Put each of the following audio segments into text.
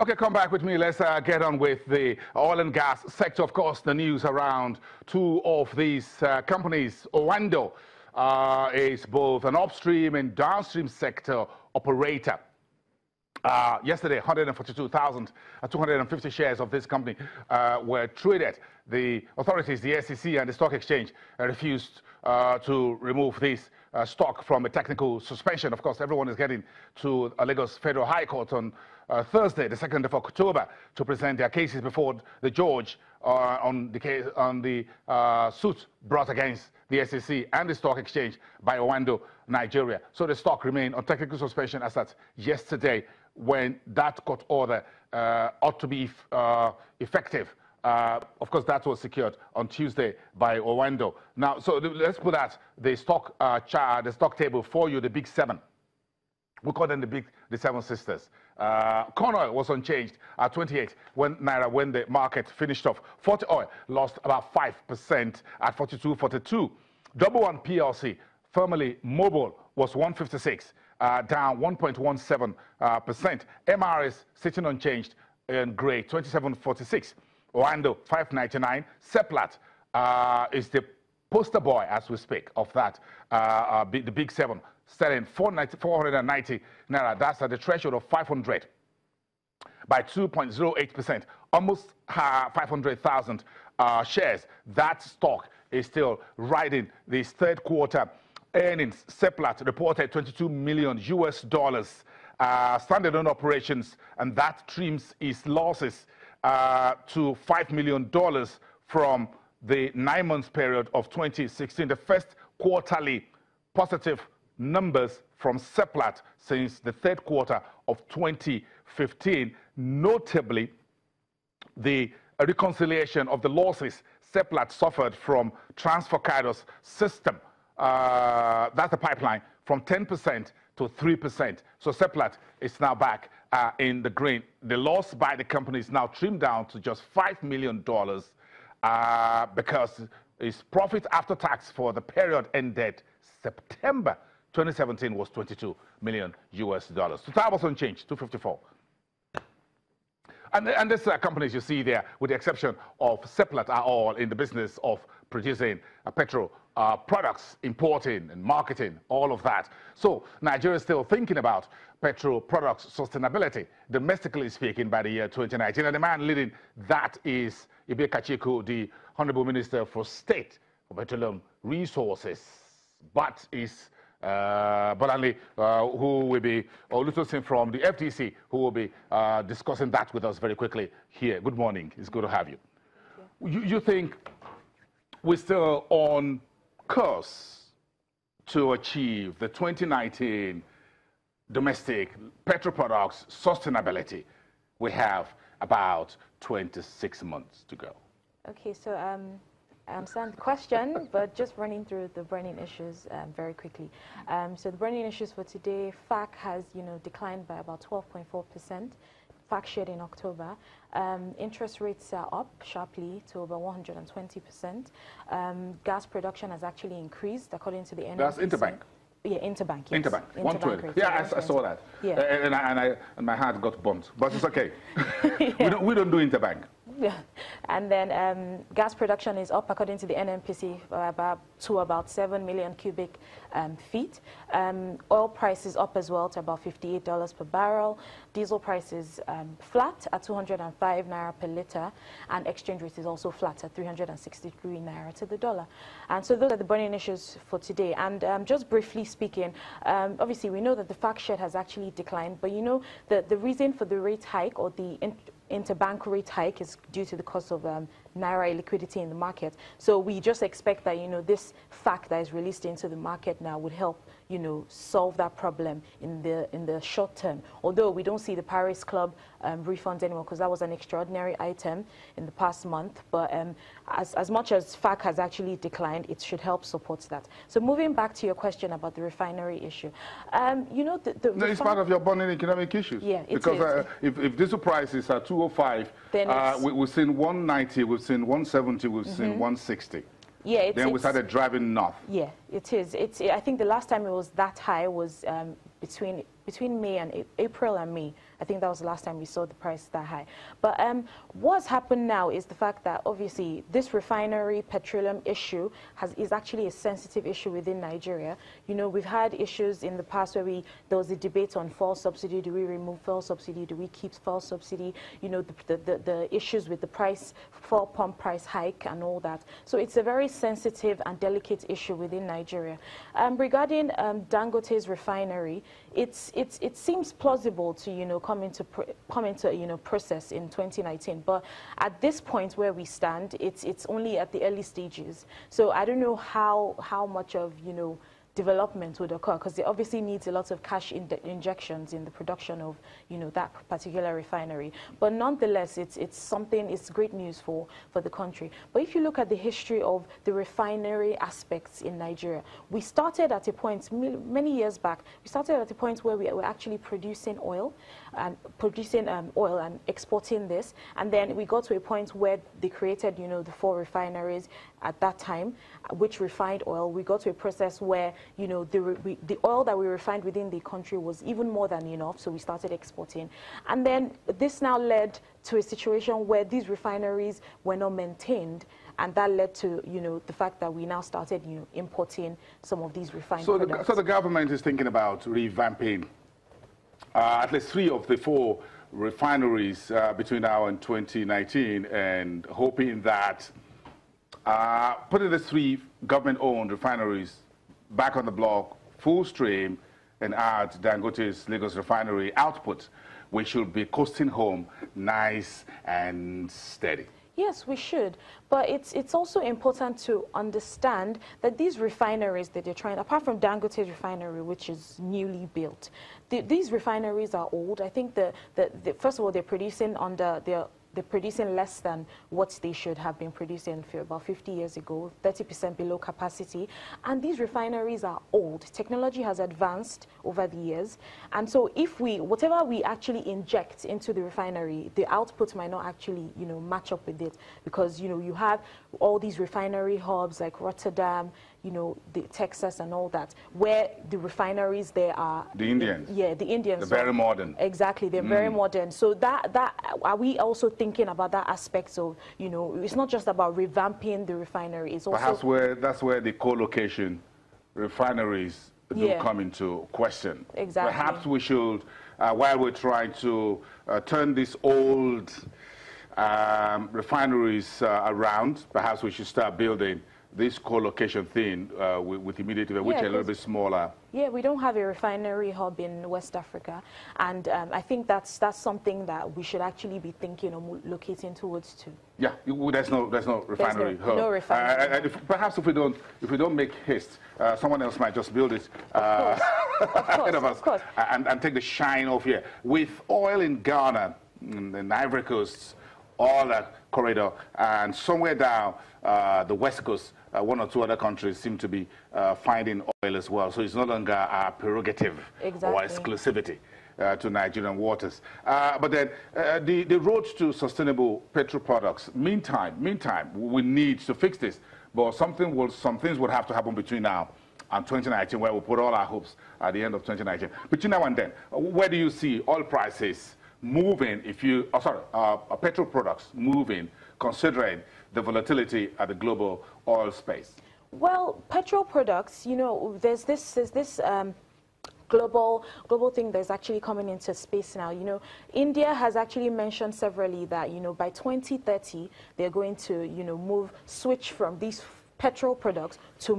Okay, come back with me. Let's get on with the oil and gas sector. Of course, the news around two of these companies. Owando is both an upstream and downstream sector operator. Yesterday, 142,250 shares of this company were traded. The authorities, the SEC and the stock exchange, refused to remove this stock from a technical suspension. Of course, everyone is getting to Lagos Federal High Court on Thursday, the 2nd of October, to present their cases before the judge on the suit brought against the SEC and the stock exchange by Owando, Nigeria. So the stock remained on technical suspension as at yesterday, when that court order ought to be effective. Of course, that was secured on Tuesday by Owando. Now, so let's put that the stock chart, the stock table for you, the big seven. We call them the seven sisters. Corn oil was unchanged at 28 naira when the market finished off. 40 oil lost about 5% at 42.42. Double One PLC, formerly Mobile, was 156. Down 1.17%. MRS sitting unchanged in grey, 27.46. Owando 5.99. Seplat is the poster boy, as we speak, of that. The big seven, selling 490 naira. That's at the threshold of 500 by 2.08%. Almost 500,000 shares. That stock is still riding this third quarter earnings. Seplat reported $22 million standalone operations, and that trims its losses to $5 million from the 9-month period of 2016. The first quarterly positive numbers from Seplat since the third quarter of 2015. Notably, the reconciliation of the losses Seplat suffered from transfer corridors system. That's the pipeline, from 10% to 3%. So Seplat is now back in the green. The loss by the company is now trimmed down to just $5 million because its profit after tax for the period ended September 2017 was $22 million. Total was unchanged, 254. And these companies you see there, with the exception of Seplat, are all in the business of producing Petro-products, importing and marketing, all of that. So Nigeria is still thinking about Petro-products sustainability, domestically speaking, by the year 2019. And the man leading that is Ibe Kachiku, the Honorable Minister for State for Petroleum Resources, but is Bolanle, who will be, or Lutosin from the FTC, who will be discussing that with us very quickly here. Good morning. It's good to have you. You think we're still on course to achieve the 2019 domestic Petro-products sustainability? We have about 26 months to go. Okay, so I understand the question, but just running through the burning issues very quickly. So the burning issues for today, FAC has declined by about 12.4%. FAC shared in October. Interest rates are up sharply to over 120%. Gas production has actually increased according to the NNPC. That's Interbank. Yeah, Interbank. Yes. Interbank, 120. Yeah, I saw that. Yeah. And my heart got burnt, but it's okay. Yeah. we don't do Interbank. Yeah. And then gas production is up according to the NNPC to about 7 million cubic feet. Oil price is up as well to about $58 per barrel. Diesel price is flat at 205 naira per liter, and exchange rate is also flat at 363 naira to the dollar. And so those are the burning issues for today. And just briefly speaking, obviously we know that the FAC share has actually declined, but the reason for the rate hike, or the interbank rate hike, is due to the cost of naira liquidity in the market. So we just expect that this fact that is released into the market now would help solve that problem in the short term. Although we don't see the Paris Club refund anymore, because that was an extraordinary item in the past month. But as much as FAC has actually declined, it should help support that. So moving back to your question about the refinery issue, no, it's part of your burning economic issues. Yeah, because if diesel prices are 205, then we've seen 190, we've seen 170, we've seen 160. Yeah, then we started driving north. Yeah, it is. I think the last time it was that high was between between May and April and May. I think that was the last time we saw the price that high. But what's happened now is the fact that obviously this refinery petroleum issue is actually a sensitive issue within Nigeria. You know, we've had issues in the past where there was a debate on fuel subsidy. Do we remove fuel subsidy? Do we keep fuel subsidy? You know, the issues with the fuel pump price hike and all that. So it's a very sensitive and delicate issue within Nigeria. Regarding Dangote's refinery, it seems plausible to, you know, come into you know, process in 2019, but at this point where we stand, it's only at the early stages. So I don't know how much of, you know, development would occur, because it obviously needs a lot of cash injections in the production of, you know, that particular refinery. But nonetheless, it's great news for the country. But if you look at the history of the refinery aspects in Nigeria, we started at a point many years back. We started at a point where we were actually producing oil and exporting this, and then we got to a point where they created, you know, the 4 refineries at that time, which refined oil. We got to a process where, you know, the oil that we refined within the country was even more than enough, so we started exporting. And then this now led to a situation where these refineries were not maintained, and that led to, you know, the fact that we now started, you know, importing some of these refined products. So the government is thinking about revamping at least 3 of the 4 refineries between now and 2019, and hoping that putting the 3 government-owned refineries back on the block, full stream, and add Dangote's Lagos refinery output, we should be coasting home nice and steady. Yes, we should. But it's also important to understand that these refineries that they're trying, apart from Dangote's refinery, which is newly built, these refineries are old. I think first of all, they're producing they're producing less than what they should have been producing for about 50 years ago, 30% below capacity. And these refineries are old. Technology has advanced over the years. And so whatever we actually inject into the refinery, the output might not actually, you know, match up with it, because, you know, you have all these refinery hubs like Rotterdam, you know, Texas and all that, where the refineries there are... The Indians. Yeah, the Indians. They're very modern. Exactly, they're very modern. So that are we also thinking about that aspect of, you know, it's not just about revamping the refinery, it's also... Perhaps that's where the co-location refineries do come into question. Exactly. Perhaps we should, while we're trying to turn these old refineries around, perhaps we should start building this co-location thing with immediate, which are a little bit smaller. Yeah, we don't have a refinery hub in West Africa, and I think that's something that we should actually be thinking of locating towards too. Yeah, there's no refinery hub. No refinery. Perhaps if we don't make haste, someone else might just build it ahead of us, of course. And take the shine off here. With oil in Ghana, in the Ivory Coast, all that corridor, and somewhere down the West Coast, 1 or 2 other countries seem to be finding oil as well. So it's no longer a prerogative or exclusivity to Nigerian waters. But then the road to sustainable petro-products, meantime, we need to fix this. But some things would have to happen between now and 2019, where we put all our hopes at the end of 2019. Between now and then, where do you see oil prices moving, petro-products moving, considering the volatility at the global oil space? Well, petro-products, you know, there's this global thing that's actually coming into space now. You know, India has actually mentioned severally that, you know, by 2030 they're going to, you know, switch from these petrol products to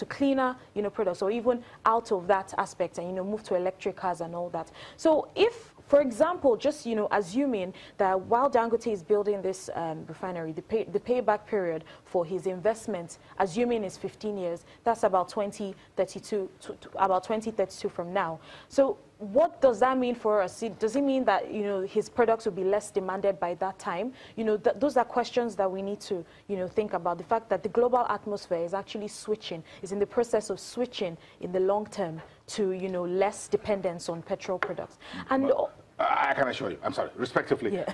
cleaner, you know, products, or even out of that aspect, and, you know, move to electric cars and all that. So if, for example, just, you know, assuming that while Dangote is building this refinery, the payback period for his investment, assuming is 15 years, that's about 2032 from now. So what does that mean for us? Does it mean that, you know, his products will be less demanded by that time? You know, those are questions that we need to, you know, think about. The fact that the global atmosphere is actually switching, is in the process of switching in the long term to, you know, less dependence on petrol products. And I can assure you, I'm sorry, respectively, Yeah.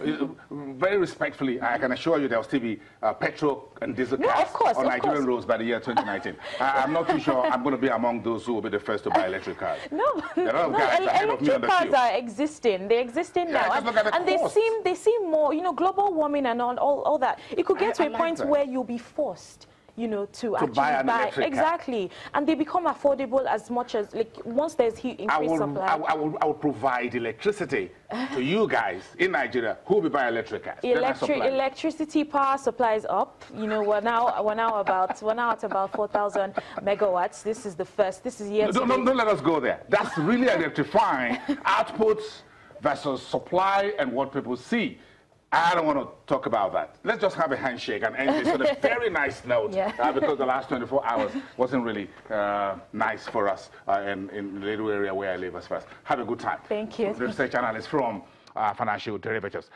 very respectfully, I can assure you there will still be petrol and diesel No, cars of course, on of Nigerian course. roads by the year 2019. I'm not too sure I'm going to be among those who will be the first to buy electric cars. No, There are a lot of guys ahead of me on electric the cars queue. are existing. They're existing Yeah, now, just look at the and they cost. seem more. You know, global warming and all that. It could get to a like point that. where you'll be forced, you know, to actually buy an electric car. exactly, and they become affordable as much as like once there's increased supply. I will provide electricity to you guys in Nigeria who will be buying electric cars. Then I supply. Electricity power supply is up. You know, we're now at about 4,000 megawatts. This is the first. This is yet. Don't let us go there. That's really electrifying outputs versus supply and what people see. I don't want to talk about that. Let's just have a handshake and end this on a very nice note, Yeah. because the last 24 hours wasn't really nice for us in the little area where I live as far as. Have a good time. Thank you. The research analyst from Financial Derivatives.